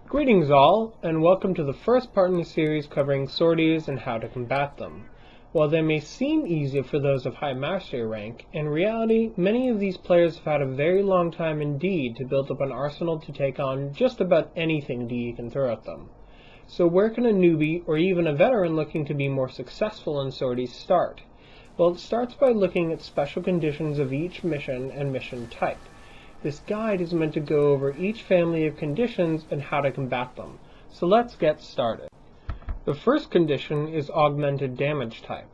Greetings all, and welcome to the first part in the series covering sorties and how to combat them. While they may seem easy for those of high mastery rank, in reality many of these players have had a very long time indeed to build up an arsenal to take on just about anything DE can throw at them. So where can a newbie or even a veteran looking to be more successful in sorties start? Well, it starts by looking at special conditions of each mission and mission type. This guide is meant to go over each family of conditions and how to combat them. So let's get started. The first condition is Augmented damage type.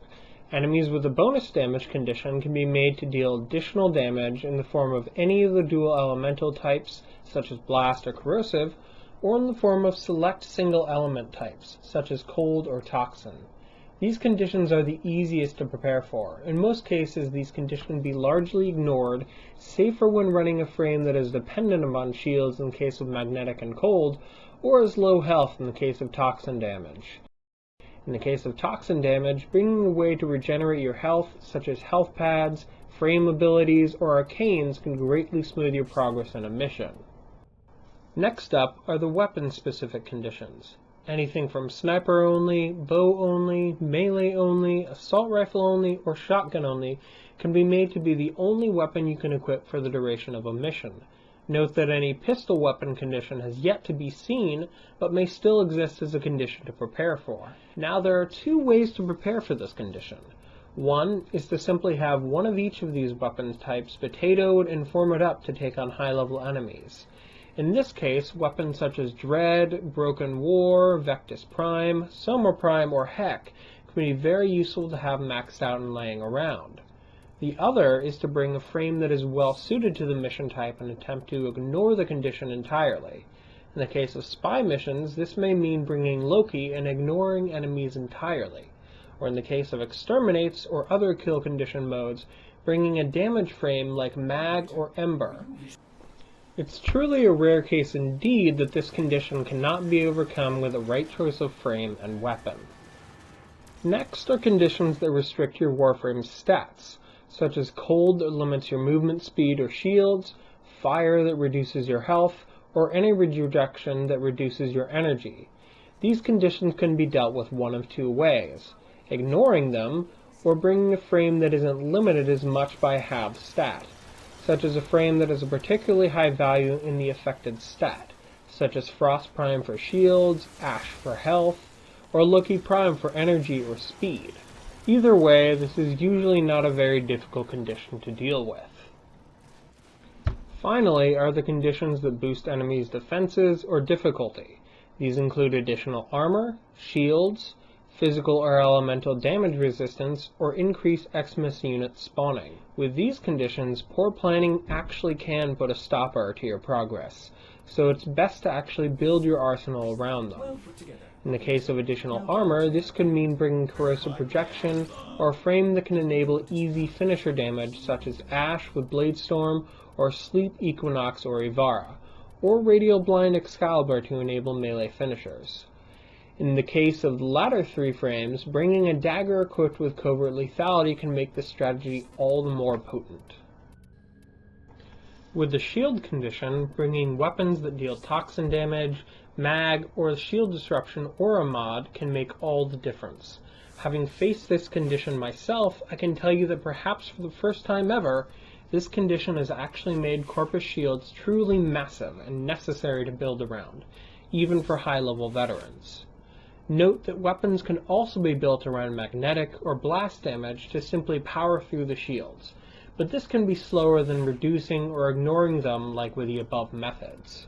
Enemies with a bonus damage condition can be made to deal additional damage in the form of any of the dual elemental types, such as Blast or Corrosive, or in the form of select single element types, such as Cold or Toxin. These conditions are the easiest to prepare for. In most cases, these conditions can be largely ignored, save for when running a frame that is dependent upon shields in case of magnetic and cold, or as low health in the case of toxin damage. In the case of toxin damage, bringing a way to regenerate your health, such as health pads, frame abilities, or arcanes, can greatly smooth your progress in a mission. Next up are the weapon-specific conditions. Anything from sniper only, bow only, melee only, assault rifle only, or shotgun only can be made to be the only weapon you can equip for the duration of a mission. Note that any pistol weapon condition has yet to be seen, but may still exist as a condition to prepare for. Now there are two ways to prepare for this condition. One is to simply have one of each of these weapon types potatoed and form it up to take on high-level enemies. In this case, weapons such as Dread, Broken War, Vectis Prime, Soma Prime, or Heck can be very useful to have maxed out and laying around. The other is to bring a frame that is well suited to the mission type and attempt to ignore the condition entirely. In the case of spy missions, this may mean bringing Loki and ignoring enemies entirely, or in the case of exterminates or other kill condition modes, bringing a damage frame like Mag or Ember. It's truly a rare case indeed that this condition cannot be overcome with the right choice of frame and weapon. Next are conditions that restrict your Warframe's stats, such as Cold that limits your movement speed or shields, Fire that reduces your health, or any rejection that reduces your energy. These conditions can be dealt with one of two ways: ignoring them, or bringing a frame that isn't limited as much by a halved stat, such as a frame that has a particularly high value in the affected stat, such as Frost Prime for shields, Ash for health, or Loki Prime for energy or speed. Either way, this is usually not a very difficult condition to deal with. Finally are the conditions that boost enemies' defenses or difficulty. These include additional armor, shields, physical or elemental damage resistance, or increased Xmas unit spawning. With these conditions, poor planning actually can put a stopper to your progress, so it's best to actually build your arsenal around them. In the case of additional armor, this could mean bringing corrosive projection, or a frame that can enable easy finisher damage such as Ash with Bladestorm, or Sleep Equinox or Ivara, or Radial Blind Excalibur to enable melee finishers. In the case of the latter three frames, bringing a dagger equipped with Covert Lethality can make this strategy all the more potent. With the shield condition, bringing weapons that deal toxin damage, mag, or shield disruption aura mod can make all the difference. Having faced this condition myself, I can tell you that perhaps for the first time ever, this condition has actually made Corpus shields truly massive and necessary to build around, even for high-level veterans. Note that weapons can also be built around magnetic or blast damage to simply power through the shields, but this can be slower than reducing or ignoring them like with the above methods.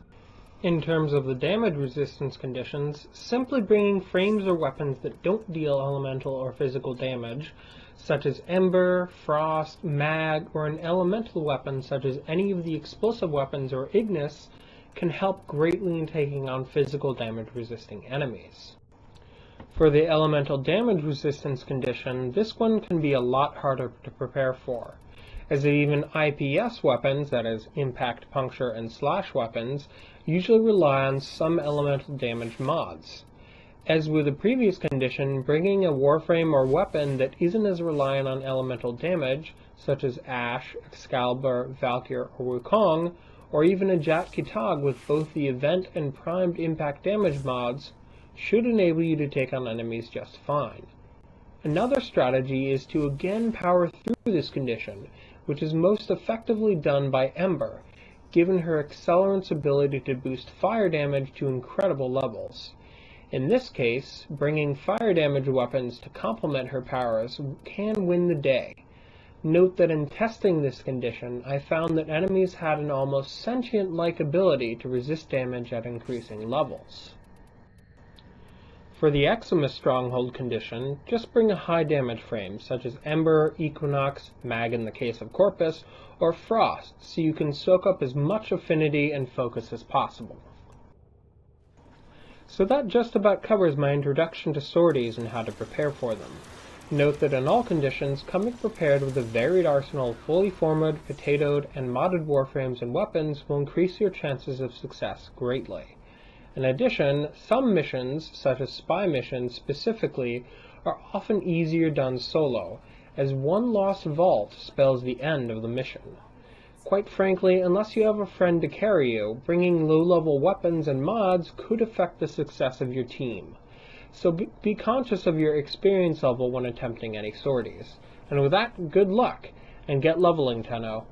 In terms of the damage resistance conditions, simply bringing frames or weapons that don't deal elemental or physical damage, such as Ember, Frost, Mag, or an elemental weapon such as any of the explosive weapons or Ignis, can help greatly in taking on physical damage resisting enemies. For the elemental damage resistance condition, this one can be a lot harder to prepare for, as even IPS weapons, that is, impact, puncture, and slash weapons, usually rely on some elemental damage mods. As with the previous condition, bringing a warframe or weapon that isn't as reliant on elemental damage, such as Ash, Excalibur, Valkyr, or Wukong, or even a Jat Kitag with both the event and primed impact damage mods should enable you to take on enemies just fine. Another strategy is to again power through this condition, which is most effectively done by Ember, given her accelerant's ability to boost fire damage to incredible levels. In this case, bringing fire damage weapons to complement her powers can win the day. Note that in testing this condition, I found that enemies had an almost sentient-like ability to resist damage at increasing levels. For the Eczema Stronghold condition, just bring a high damage frame, such as Ember, Equinox, Mag in the case of Corpus, or Frost, so you can soak up as much affinity and focus as possible. So that just about covers my introduction to sorties and how to prepare for them. Note that in all conditions, coming prepared with a varied arsenal of fully formed, potatoed, and modded warframes and weapons will increase your chances of success greatly. In addition, some missions, such as spy missions specifically, are often easier done solo, as one lost vault spells the end of the mission. Quite frankly, unless you have a friend to carry you, bringing low-level weapons and mods could affect the success of your team. So be conscious of your experience level when attempting any sorties. And with that, good luck, and get leveling, Tenno.